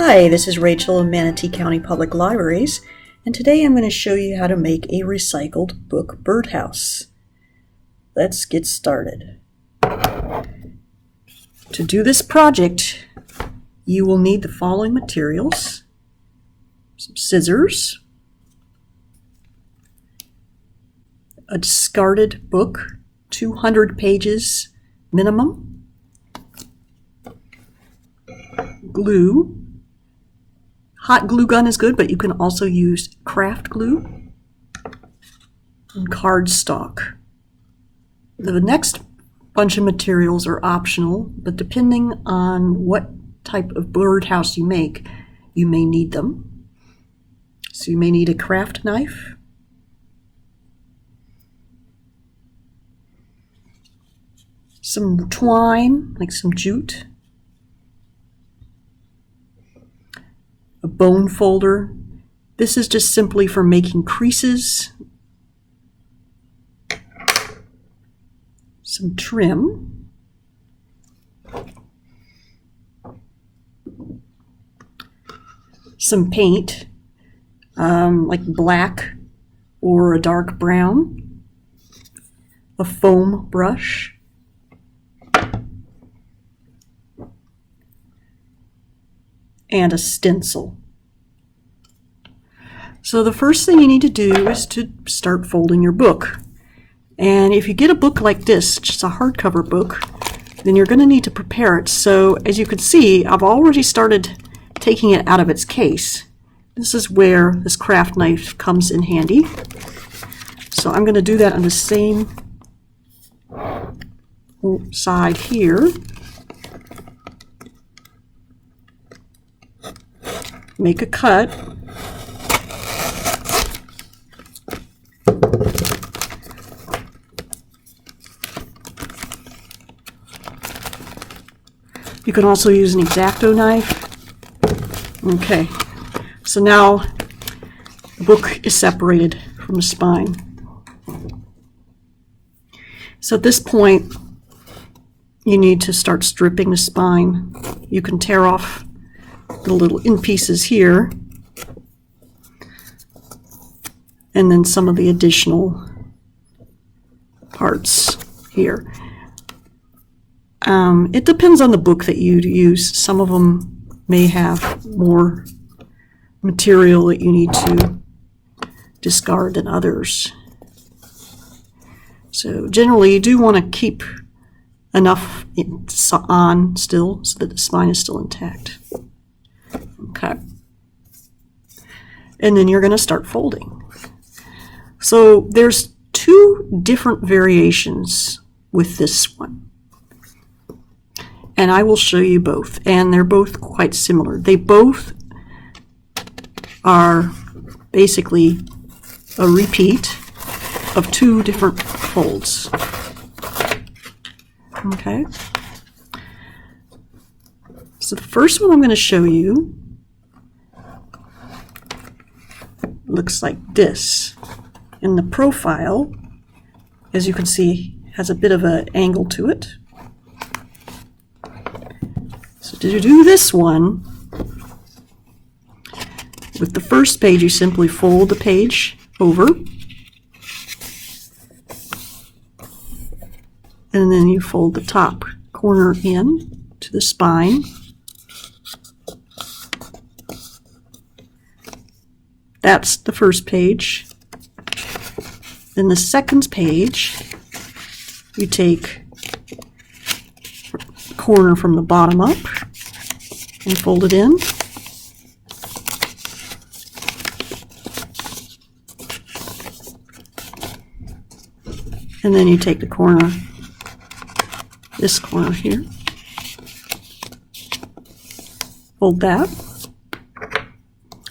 Hi, this is Rachel of Manatee County Public Libraries, and today I'm going to show you how to make a recycled book birdhouse. Let's get started. To do this project, you will need the following materials: some scissors, a discarded book, 200 pages minimum, glue. Hot glue gun is good, but you can also use craft glue, and cardstock. The next bunch of materials are optional, but depending on what type of birdhouse you make, you may need them. So you may need a craft knife, some twine, like some jute, a bone folder. This is just simply for making creases, some trim, some paint, like black or a dark brown, a foam brush, and a stencil. So the first thing you need to do is to start folding your book. And if you get a book like this, just a hardcover book, then you're going to need to prepare it. So as you can see, I've already started taking it out of its case. This is where this craft knife comes in handy. So I'm going to do that on the same side here. Make a cut. You can also use an X-Acto knife. Okay, so now the book is separated from the spine. So at this point, you need to start stripping the spine. You can tear off the little in pieces here, and then some of the additional parts here. It depends on the book that you use. Some of them may have more material that you need to discard than others. So generally you do want to keep enough on still so that the spine is still intact. Okay. And then you're going to start folding. So there's two different variations with this one. And I will show you both. And they're both quite similar. They both are basically a repeat of two different folds. Okay. So the first one I'm going to show you looks like this. And the profile, as you can see, has a bit of an angle to it. So to do this one, with the first page, you simply fold the page over, and then you fold the top corner in to the spine. That's the first page. Then the second page, you take the corner from the bottom up and fold it in. And then you take the corner, this corner here, fold that.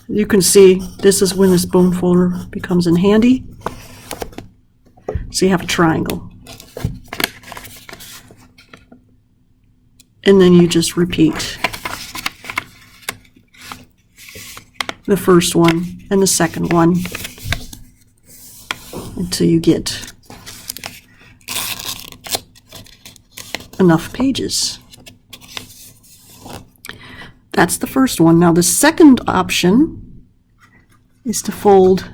You can see this is when this bone folder becomes in handy. So you have a triangle. And then you just repeat the first one and the second one until you get enough pages. That's the first one. Now the second option is to fold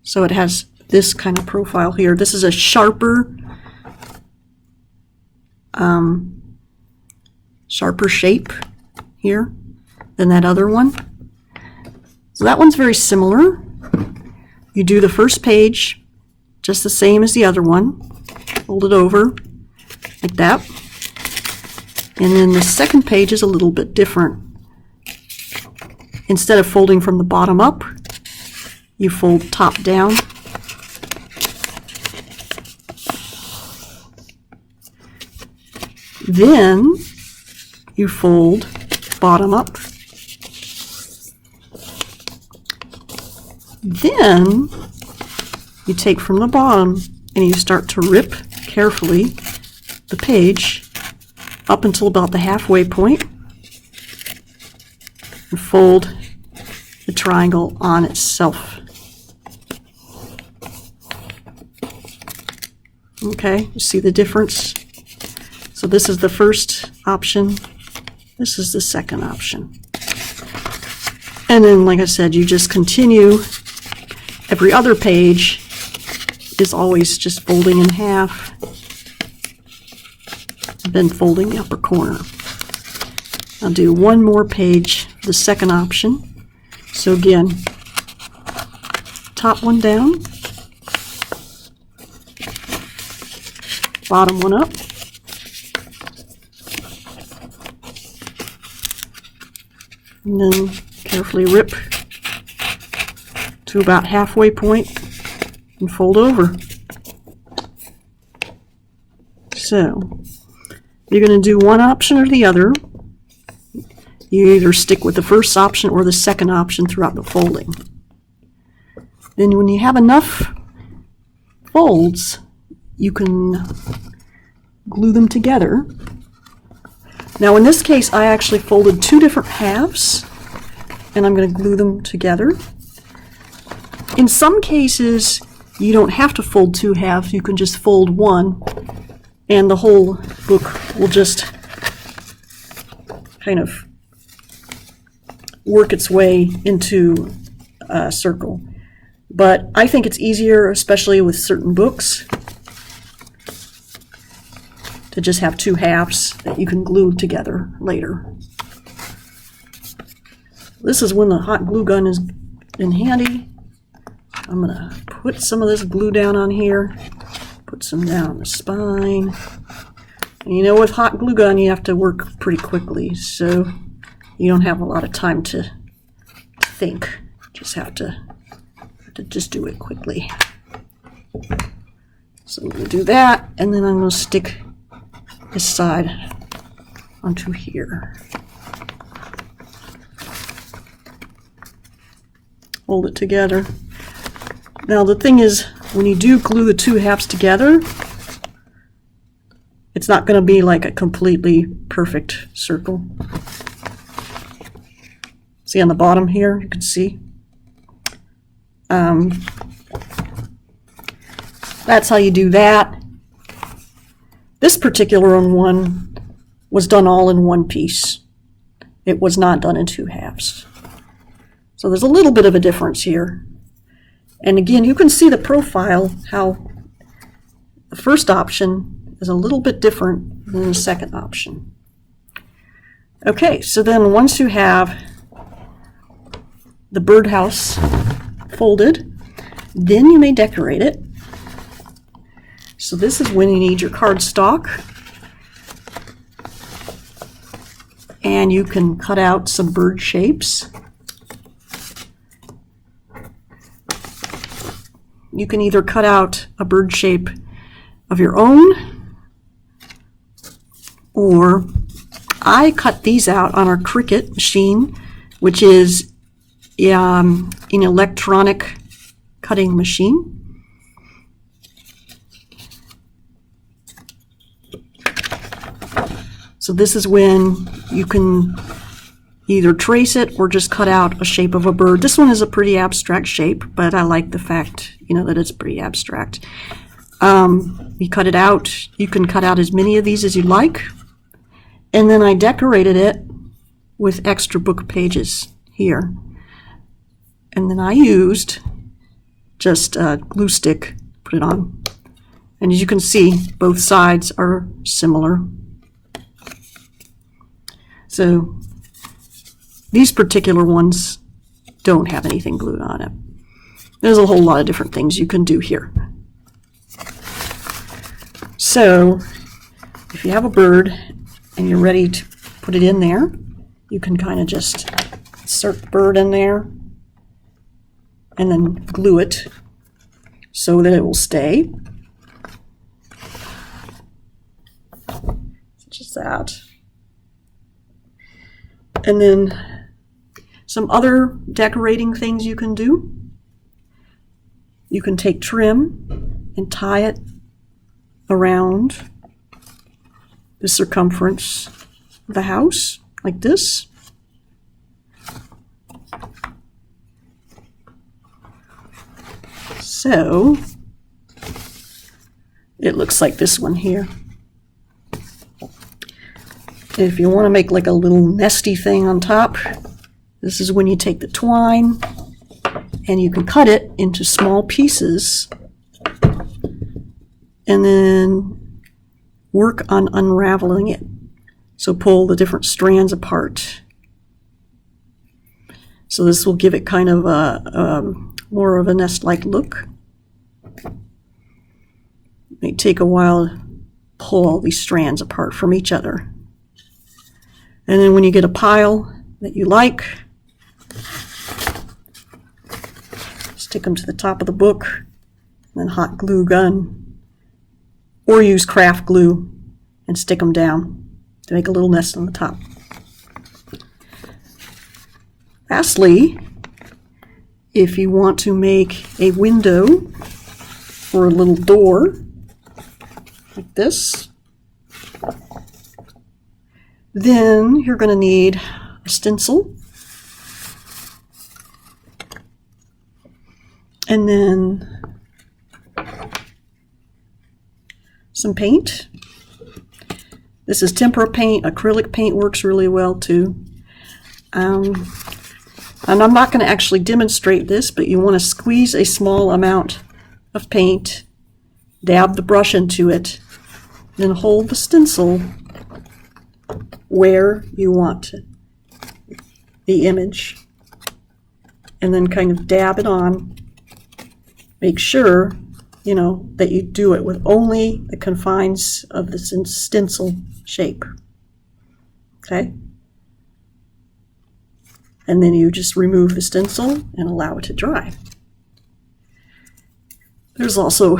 so it has this kind of profile here. This is a sharper shape here than that other one. So that one's very similar. You do the first page just the same as the other one. Fold it over like that. And then the second page is a little bit different. Instead of folding from the bottom up, you fold top down. Then you fold bottom up. Then you take from the bottom and you start to rip carefully the page up until about the halfway point and fold the triangle on itself. Okay, you see the difference? So this is the first option. This is the second option. And then, like I said, you just continue. Every other page is always just folding in half, then folding the upper corner. I'll do one more page, the second option. So again, top one down, bottom one up, and then carefully rip to about halfway point and fold over. So you're going to do one option or the other. You either stick with the first option or the second option throughout the folding. Then when you have enough folds, you can glue them together. Now in this case, I actually folded two different halves, and I'm going to glue them together. In some cases, you don't have to fold two halves. You can just fold one, and the whole book will just kind of work its way into a circle. But I think it's easier, especially with certain books, to just have two halves that you can glue together later. This is when the hot glue gun is in handy. I'm going to put some of this glue down on here, put some down on the spine. And you know, with hot glue gun, you have to work pretty quickly, so you don't have a lot of time to think. Just have to just do it quickly. So I'm going to do that, and then I'm going to stick this side onto here. Hold it together. Now the thing is, when you do glue the two halves together, it's not going to be like a completely perfect circle. See on the bottom here, you can see. That's how you do that. This particular one was done all in one piece. It was not done in two halves. So there's a little bit of a difference here. And again, you can see the profile, how the first option is a little bit different than the second option. Okay, so then once you have the birdhouse folded, then you may decorate it. So this is when you need your cardstock, and you can cut out some bird shapes. You can either cut out a bird shape of your own, or I cut these out on our Cricut machine, which is an electronic cutting machine. So this is when you can either trace it or just cut out a shape of a bird. This one is a pretty abstract shape, but I like the fact, that it's pretty abstract. You cut it out. You can cut out as many of these as you like. And then I decorated it with extra book pages here. And then I used just a glue stick, put it on. And as you can see, both sides are similar. So these particular ones don't have anything glued on it. There's a whole lot of different things you can do here. So if you have a bird and you're ready to put it in there, you can kind of just insert the bird in there and then glue it so that it will stay. Such as that. And then some other decorating things you can do. You can take trim and tie it around the circumference of the house, like this. So it looks like this one here. If you want to make like a little nesty thing on top, this is when you take the twine and you can cut it into small pieces and then work on unraveling it. So pull the different strands apart. So this will give it kind of a more of a nest-like look. It may take a while to pull all these strands apart from each other. And then when you get a pile that you like, stick them to the top of the book, and then hot glue gun, or use craft glue and stick them down to make a little nest on the top. Lastly, if you want to make a window or a little door like this, then you're going to need a stencil and then some paint. This is tempera paint. Acrylic paint works really well too. And I'm not going to actually demonstrate this, but you want to squeeze a small amount of paint, dab the brush into it, then hold the stencil where you want the image, and then kind of dab it on. Make sure, that you do it with only the confines of the stencil shape. Okay? And then you just remove the stencil and allow it to dry. There's also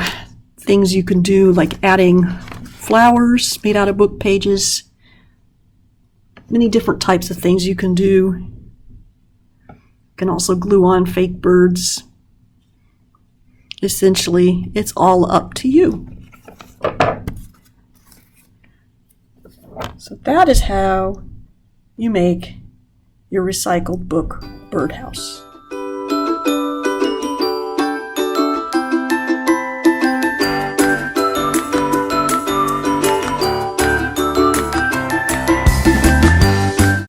things you can do like adding flowers made out of book pages. Many different types of things you can do. You can also glue on fake birds. Essentially, it's all up to you. So that is how you make your recycled book birdhouse.